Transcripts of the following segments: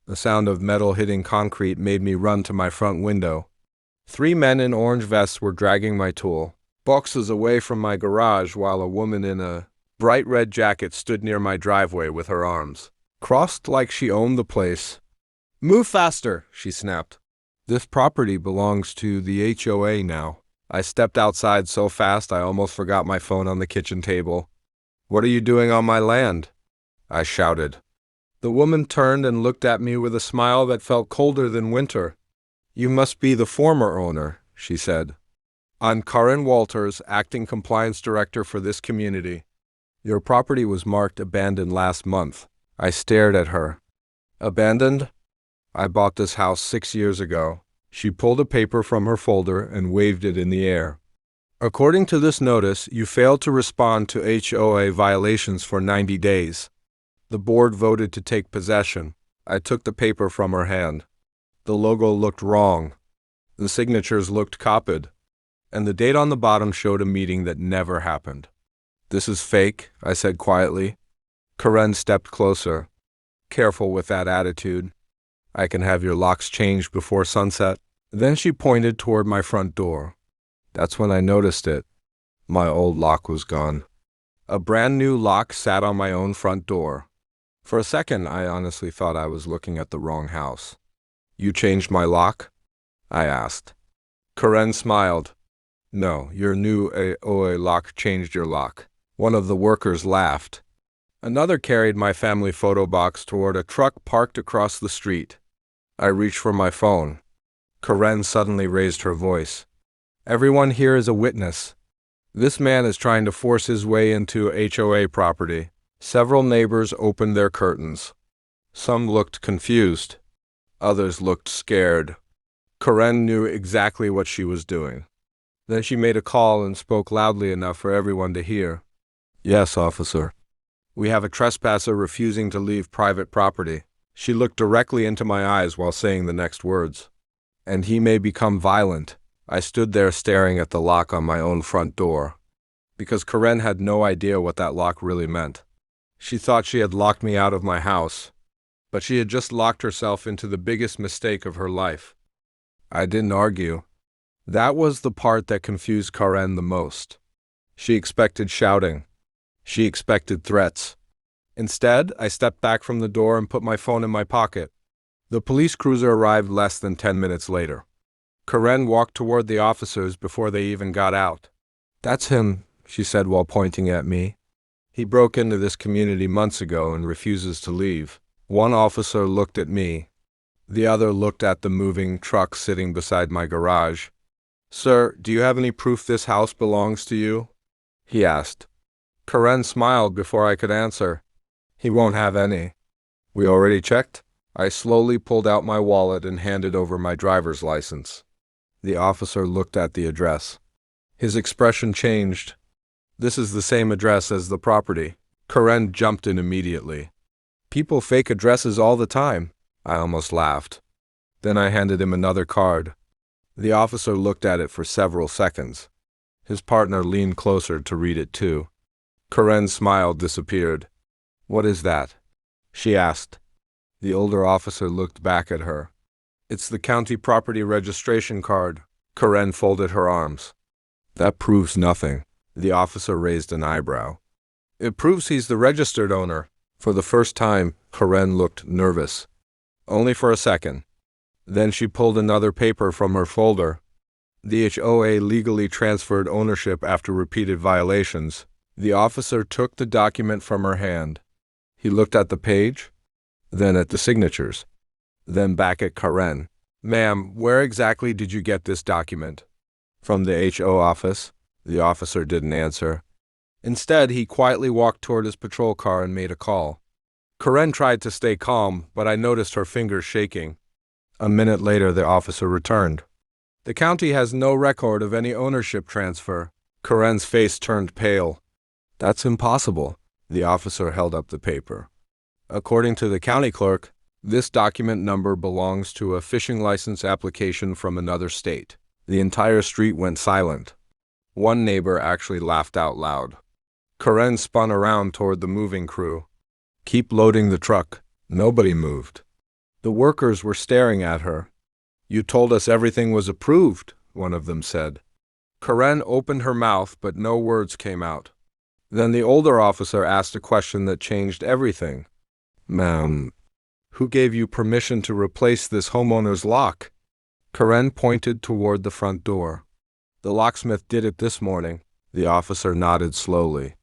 The sound of metal hitting concrete made me run to my front window. 3 men in orange vests were dragging my tool boxes away from my garage while a woman in a bright red jacket stood near my driveway with her arms crossed like she owned the place. "Move faster," she snapped. "This property belongs to the HOA now." I stepped outside so fast I almost forgot my phone on the kitchen table. "What are you doing on my land?" I shouted. The woman turned and looked at me with a smile that felt colder than winter. "You must be the former owner," she said. "I'm Karen Walters, acting compliance director for this community. Your property was marked abandoned last month." I stared at her. "Abandoned? I bought this house 6 years ago." She pulled a paper from her folder and waved it in the air. "According to this notice, you failed to respond to HOA violations for 90 days. The board voted to take possession." I took the paper from her hand. The logo looked wrong. The signatures looked copied. And the date on the bottom showed a meeting that never happened. "This is fake," I said quietly. Karen stepped closer. "Careful with that attitude. I can have your locks changed before sunset." Then she pointed toward my front door. That's when I noticed it. My old lock was gone. A brand new lock sat on my own front door. For a second, I honestly thought I was looking at the wrong house. "You changed my lock?" I asked. Karen smiled. "No, your new HOA lock changed your lock." One of the workers laughed. Another carried my family photo box toward a truck parked across the street. I reached for my phone. Karen suddenly raised her voice. "Everyone here is a witness. This man is trying to force his way into HOA property." Several neighbors opened their curtains. Some looked confused. Others looked scared. Karen knew exactly what she was doing. Then she made a call and spoke loudly enough for everyone to hear. "Yes, officer. We have a trespasser refusing to leave private property." She looked directly into my eyes while saying the next words. "And he may become violent." I stood there staring at the lock on my own front door, because Karen had no idea what that lock really meant. She thought she had locked me out of my house, but she had just locked herself into the biggest mistake of her life. I didn't argue. That was the part that confused Karen the most. She expected shouting. She expected threats. Instead, I stepped back from the door and put my phone in my pocket. The police cruiser arrived less than 10 minutes later. Karen walked toward the officers before they even got out. "That's him," she said while pointing at me. "He broke into this community months ago and refuses to leave." One officer looked at me. The other looked at the moving truck sitting beside my garage. "Sir, do you have any proof this house belongs to you?" he asked. Karen smiled before I could answer. "He won't have any." "We already checked?" I slowly pulled out my wallet and handed over my driver's license. The officer looked at the address. His expression changed. "This is the same address as the property." Karen jumped in immediately. "People fake addresses all the time." I almost laughed. Then I handed him another card. The officer looked at it for several seconds. His partner leaned closer to read it too. Karen's smile disappeared. "What is that?" she asked. The older officer looked back at her. "It's the county property registration card." Karen folded her arms. "That proves nothing." The officer raised an eyebrow. "It proves he's the registered owner." For the first time, Karen looked nervous. Only for a second. Then she pulled another paper from her folder. The HOA legally transferred ownership after repeated violations. The officer took the document from her hand. He looked at the page, then at the signatures, then back at Karen. "Ma'am, where exactly did you get this document?" "From the HO office." The officer didn't answer. Instead, he quietly walked toward his patrol car and made a call. Karen tried to stay calm, but I noticed her fingers shaking. A minute later, the officer returned. "The county has no record of any ownership transfer." Karen's face turned pale. "That's impossible." The officer held up the paper. "According to the county clerk, this document number belongs to a fishing license application from another state." The entire street went silent. One neighbor actually laughed out loud. Karen spun around toward the moving crew. "Keep loading the truck." Nobody moved. The workers were staring at her. "You told us everything was approved," one of them said. Karen opened her mouth, but no words came out. Then the older officer asked a question that changed everything. "Ma'am, who gave you permission to replace this homeowner's lock?" Karen pointed toward the front door. "The locksmith did it this morning." The officer nodded slowly.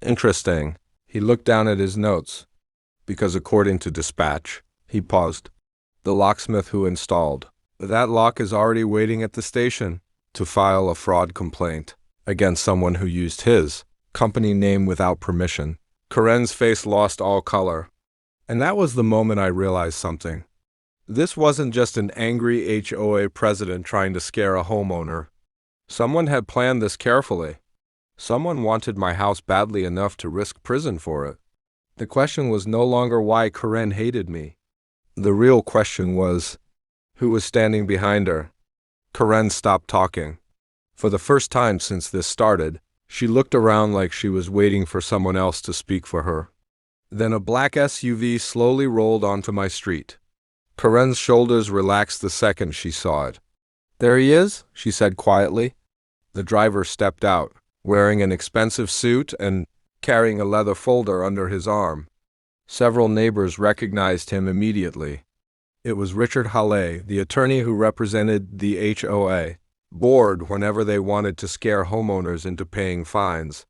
"Interesting." He looked down at his notes. "Because according to dispatch," he paused, "the locksmith who installed that lock is already waiting at the station to file a fraud complaint against someone who used his company name without permission." Karen's face lost all color. And that was the moment I realized something. This wasn't just an angry HOA president trying to scare a homeowner. Someone had planned this carefully. Someone wanted my house badly enough to risk prison for it. The question was no longer why Karen hated me. The real question was, who was standing behind her? Karen stopped talking. For the first time since this started, she looked around like she was waiting for someone else to speak for her. Then a black SUV slowly rolled onto my street. Karen's shoulders relaxed the second she saw it. "There he is," she said quietly. The driver stepped out, wearing an expensive suit and carrying a leather folder under his arm. Several neighbors recognized him immediately. It was Richard Halle, the attorney who represented the HOA board whenever they wanted to scare homeowners into paying fines.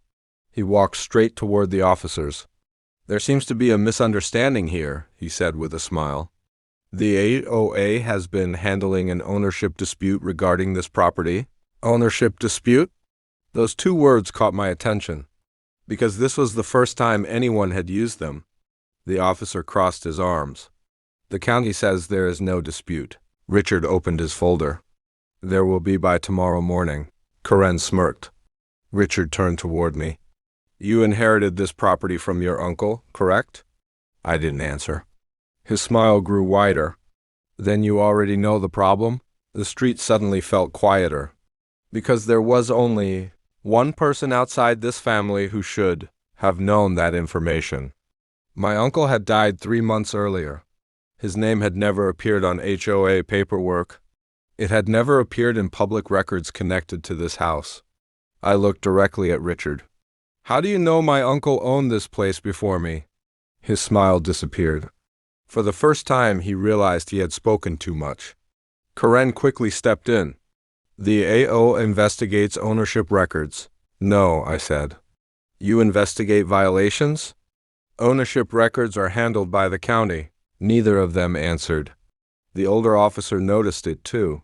He walked straight toward the officers. "There seems to be a misunderstanding here," he said with a smile. "The HOA has been handling an ownership dispute regarding this property." Ownership dispute? Those two words caught my attention, because this was the first time anyone had used them. The officer crossed his arms. "The county says there is no dispute." Richard opened his folder. "There will be by tomorrow morning." Karen smirked. Richard turned toward me. "You inherited this property from your uncle, correct?" I didn't answer. His smile grew wider. "Then you already know the problem?" The street suddenly felt quieter, because there was only one person outside this family who should have known that information. My uncle had died 3 months earlier. His name had never appeared on HOA paperwork. It had never appeared in public records connected to this house. I looked directly at Richard. "How do you know my uncle owned this place before me?" His smile disappeared. For the first time, he realized he had spoken too much. Karen quickly stepped in. "The AO investigates ownership records." "No," I said. "You investigate violations?" "Ownership records are handled by the county." Neither of them answered. The older officer noticed it too.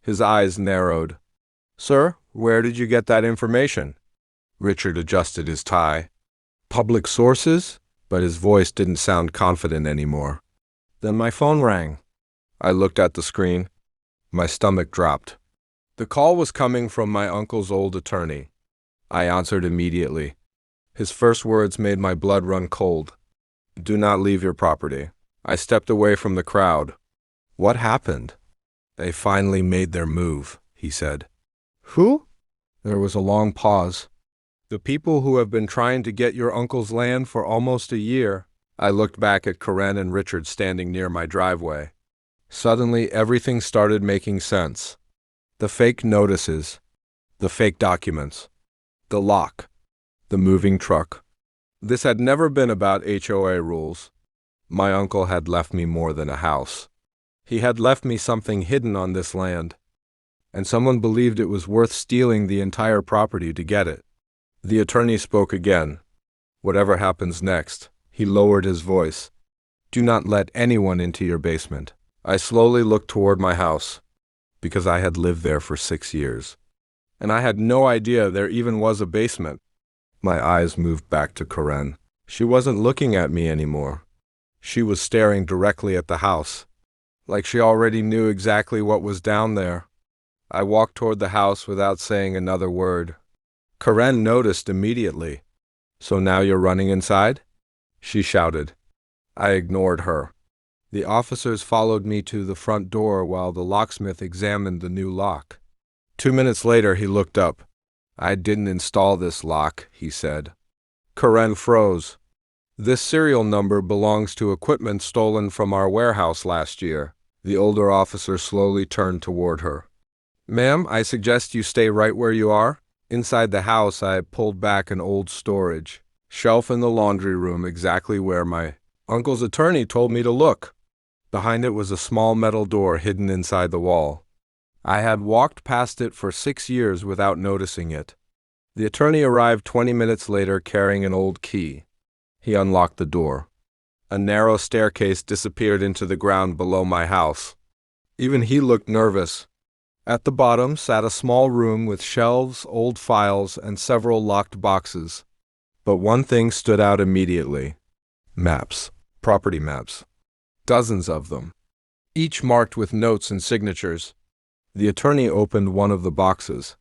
His eyes narrowed. "Sir, where did you get that information?" Richard adjusted his tie. "Public sources?" But his voice didn't sound confident anymore. Then my phone rang. I looked at the screen. My stomach dropped. The call was coming from my uncle's old attorney. I answered immediately. His first words made my blood run cold. "Do not leave your property." I stepped away from the crowd. "What happened?" "They finally made their move," he said. "Who?" There was a long pause. "The people who have been trying to get your uncle's land for almost a year." I looked back at Karen and Richard standing near my driveway. Suddenly, everything started making sense. The fake notices, the fake documents, the lock, the moving truck. This had never been about HOA rules. My uncle had left me more than a house. He had left me something hidden on this land, and someone believed it was worth stealing the entire property to get it. The attorney spoke again. "Whatever happens next," he lowered his voice, "do not let anyone into your basement." I slowly looked toward my house, because I had lived there for 6 years, and I had no idea there even was a basement. My eyes moved back to Karen. She wasn't looking at me anymore. She was staring directly at the house, like she already knew exactly what was down there. I walked toward the house without saying another word. Karen noticed immediately. "So now you're running inside?" she shouted. I ignored her. The officers followed me to the front door while the locksmith examined the new lock. 2 minutes later, he looked up. "I didn't install this lock," he said. Karen froze. This serial number belongs to equipment stolen from our warehouse last year. The older officer slowly turned toward her. Ma'am, I suggest you stay right where you are. Inside the house, I pulled back an old storage shelf in the laundry room, exactly where my uncle's attorney told me to look. Behind it was a small metal door hidden inside the wall. I had walked past it for 6 years without noticing it. The attorney arrived 20 minutes later carrying an old key. He unlocked the door. A narrow staircase disappeared into the ground below my house. Even he looked nervous. At the bottom sat a small room with shelves, old files, and several locked boxes. But one thing stood out immediately. Maps. Property maps. Dozens of them. Each marked with notes and signatures. The attorney opened one of the boxes.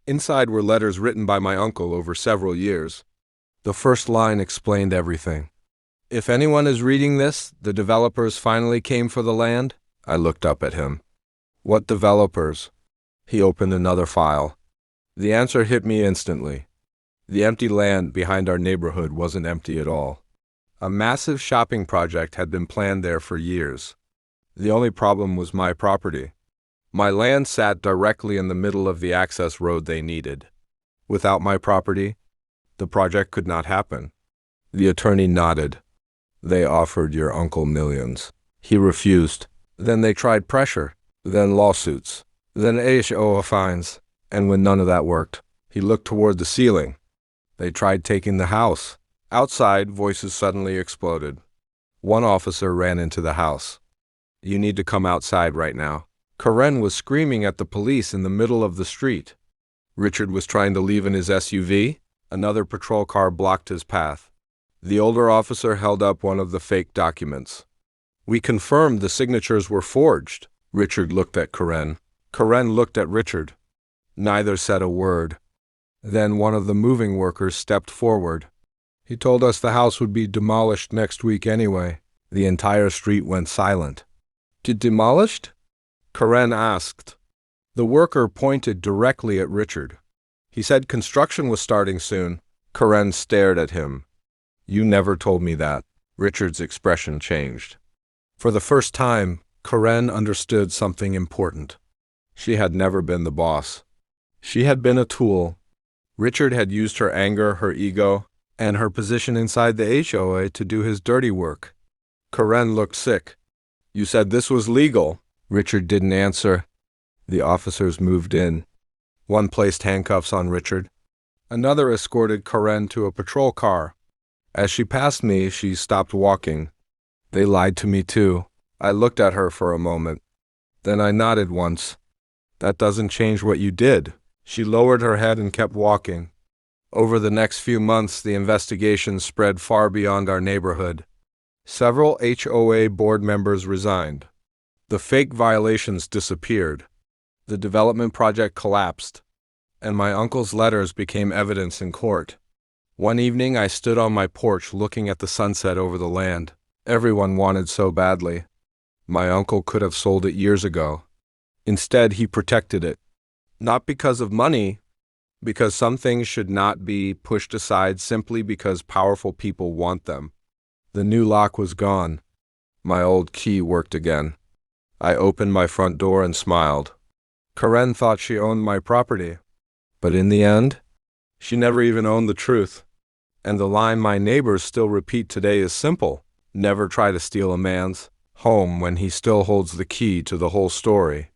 Inside were letters written by my uncle over several years. The first line explained everything. If anyone is reading this, the developers finally came for the land. I looked up at him. What developers? He opened another file. The answer hit me instantly. The empty land behind our neighborhood wasn't empty at all. A massive shopping project had been planned there for years. The only problem was my property. My land sat directly in the middle of the access road they needed. Without my property, the project could not happen. The attorney nodded. They offered your uncle millions. He refused. Then they tried pressure, then lawsuits, then HOA fines. And when none of that worked, he looked toward the ceiling. They tried taking the house. Outside, voices suddenly exploded. One officer ran into the house. You need to come outside right now. Karen was screaming at the police in the middle of the street. Richard was trying to leave in his SUV. Another patrol car blocked his path. The older officer held up one of the fake documents. We confirmed the signatures were forged. Richard looked at Karen. Karen looked at Richard. Neither said a word. Then one of the moving workers stepped forward. He told us the house would be demolished next week anyway. The entire street went silent. Demolished? Karen asked. The worker pointed directly at Richard. He said construction was starting soon. Karen stared at him. You never told me that. Richard's expression changed. For the first time, Karen understood something important. She had never been the boss. She had been a tool. Richard had used her anger, her ego, and her position inside the HOA to do his dirty work. Karen looked sick. You said this was legal. Richard didn't answer. The officers moved in. One placed handcuffs on Richard. Another escorted Karen to a patrol car. As she passed me, she stopped walking. They lied to me too. I looked at her for a moment. Then I nodded once. That doesn't change what you did. She lowered her head and kept walking. Over the next few months, the investigation spread far beyond our neighborhood. Several HOA board members resigned. The fake violations disappeared. The development project collapsed, and my uncle's letters became evidence in court. One evening, I stood on my porch looking at the sunset over the land. Everyone wanted so badly. My uncle could have sold it years ago. Instead, he protected it. Not because of money, because some things should not be pushed aside simply because powerful people want them. The new lock was gone. My old key worked again. I opened my front door and smiled. Karen thought she owned my property. But in the end, she never even owned the truth. And the line my neighbors still repeat today is simple. Never try to steal a man's home when he still holds the key to the whole story.